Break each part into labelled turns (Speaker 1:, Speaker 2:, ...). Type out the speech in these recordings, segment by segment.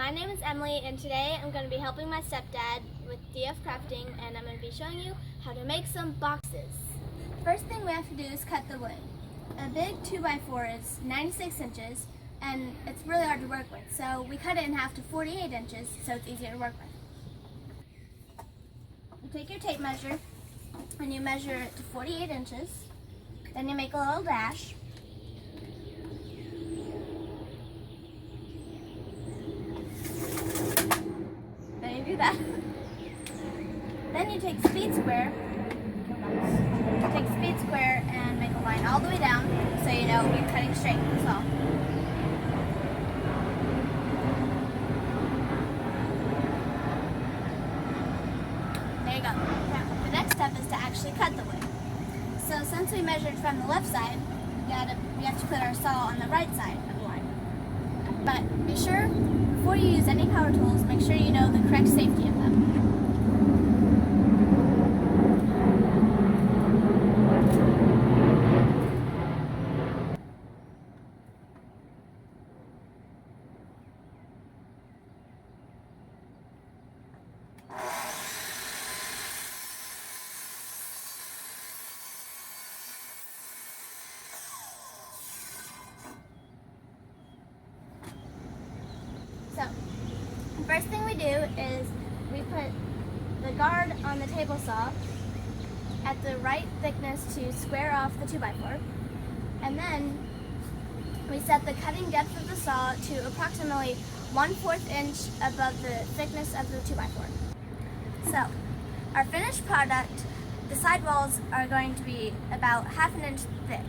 Speaker 1: My name is Emily, and today I'm going to be helping my stepdad with DF crafting, and I'm going to be showing you how to make some boxes. First thing we have to do is cut the wood. A big 2x4 is 96 inches, and it's really hard to work with, so we cut it in half to 48 inches so it's easier to work with. You take your tape measure and you measure it to 48 inches, then you make a little dash. That. Then you take speed square, and make a line all the way down so you know you're cutting straight with the saw. There you go. Now, the next step is to actually cut the wood. So since we measured from the left side, we have to put our saw on the right side of the line. But be sure, before you use any power tools, make sure you know the correct safety of them. So, the first thing we do is we put the guard on the table saw at the right thickness to square off the 2x4, and then we set the cutting depth of the saw to approximately 1/4 inch above the thickness of the 2x4. So, our finished product, the side walls are going to be about 1/2 inch thick.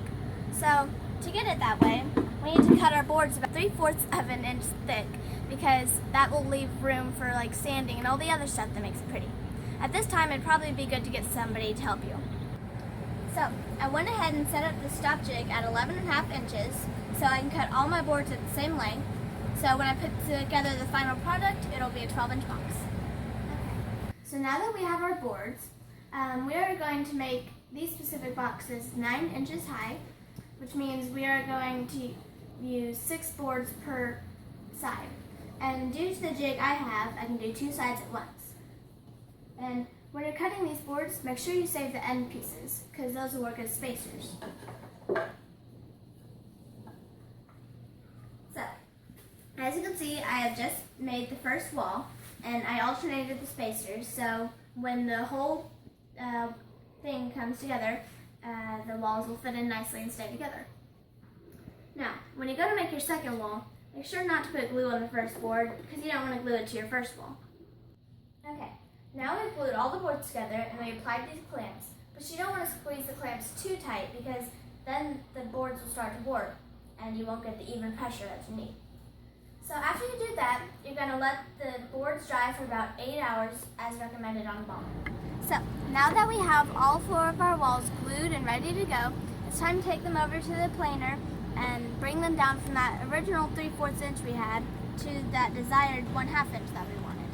Speaker 1: So, to get it that way, we need to cut our boards about 3/4 of an inch thick, because that will leave room for like sanding and all the other stuff that makes it pretty. At this time, it'd probably be good to get somebody to help you. So I went ahead and set up the stop jig at 11.5 inches so I can cut all my boards at the same length. So when I put together the final product, it'll be a 12-inch box. Okay. So now that we have our boards, we are going to make these specific boxes 9 inches high, which means we are going to use 6 boards per side. And due to the jig I have, I can do 2 sides at once. And when you're cutting these boards, make sure you save the end pieces, because those will work as spacers. So, as you can see, I have just made the first wall, and I alternated the spacers, so when the whole thing comes together, the walls will fit in nicely and stay together. Now, when you go to make your second wall, make sure not to put glue on the first board, because you don't want to glue it to your first wall. Okay, now we've glued all the boards together and we applied these clamps, but you don't want to squeeze the clamps too tight, because then the boards will start to warp and you won't get the even pressure that you need. So after you do that, you're going to let the boards dry for about 8 hours as recommended on the bottom. So now that we have all 4 of our walls glued and ready to go, it's time to take them over to the planer and bring them down from that original 3/4 inch we had to that desired 1/2 inch that we wanted.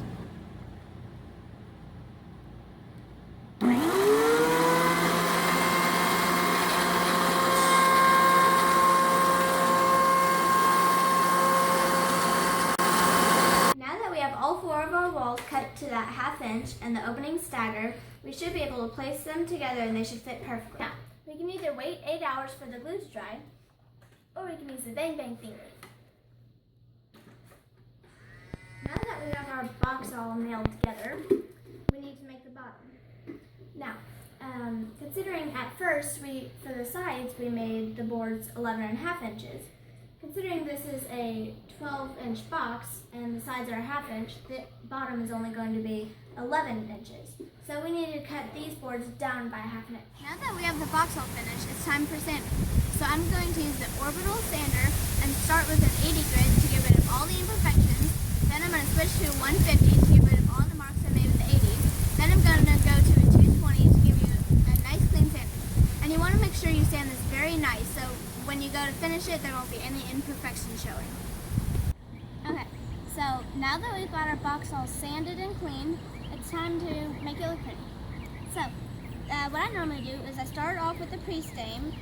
Speaker 1: Now that we have all 4 of our walls cut to that 1/2 inch and the openings staggered, we should be able to place them together and they should fit perfectly. Now, we can either wait 8 hours for the glue to dry, or we can use the bang bang theory. Now that we have our box all nailed together, we need to make the bottom. Now, considering at first for the sides we made the boards 11.5 inches, considering this is a 12-inch box and the sides are 1/2 inch, the bottom is only going to be 11 inches. So we need to cut these boards down by 1/2 inch. Now that we have the box all finished, it's time for sanding. So I'm going to use the orbital sander and start with an 80 grit to get rid of all the imperfections. Then I'm going to switch to a 150 to get rid of all the marks I made with the 80. Then I'm going to go to a 220 to give you a nice clean sanding. And you want to make sure you sand this very nice, so when you go to finish it, there won't be any imperfections showing. Okay, so now that we've got our box all sanded and clean, it's time to make it look pretty. So, what I normally do is I start off with the pre-stain,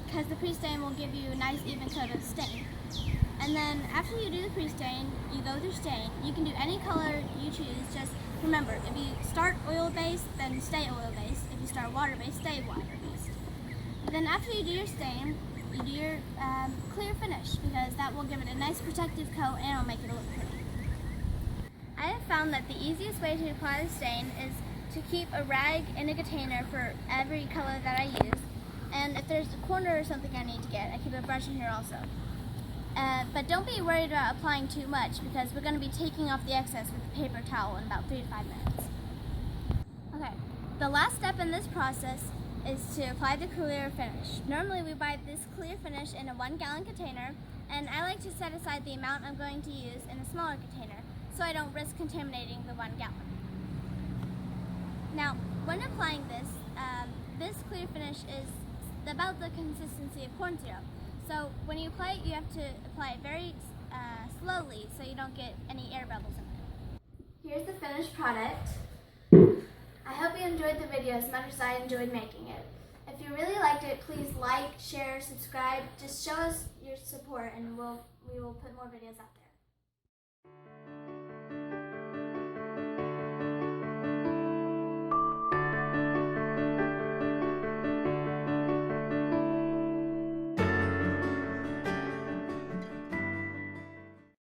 Speaker 1: because the pre-stain will give you a nice even coat of stain. And then after you do the pre-stain, you go through stain. You can do any color you choose. Just remember, if you start oil-based, then stay oil-based. If you start water-based, stay water-based. Then after you do your stain, you do your clear finish, because that will give it a nice protective coat and it'll make it look pretty. I have found that the easiest way to apply the stain is to keep a rag in a container for every color that I use. And if there's a corner or something I need to get, I keep a brush in here also. But don't be worried about applying too much, because we're going to be taking off the excess with a paper towel in about 3 to 5 minutes. Okay, the last step in this process is to apply the clear finish. Normally we buy this clear finish in a 1-gallon container, and I like to set aside the amount I'm going to use in a smaller container so I don't risk contaminating the 1 gallon. Now, when applying this, this clear finish is about the consistency of corn syrup. So when you apply it, you have to apply it very slowly so you don't get any air bubbles in it. Here's the finished product. I hope you enjoyed the video as much as I enjoyed making it. If you really liked it, please like, share, subscribe. Just show us your support and we will put more videos out there.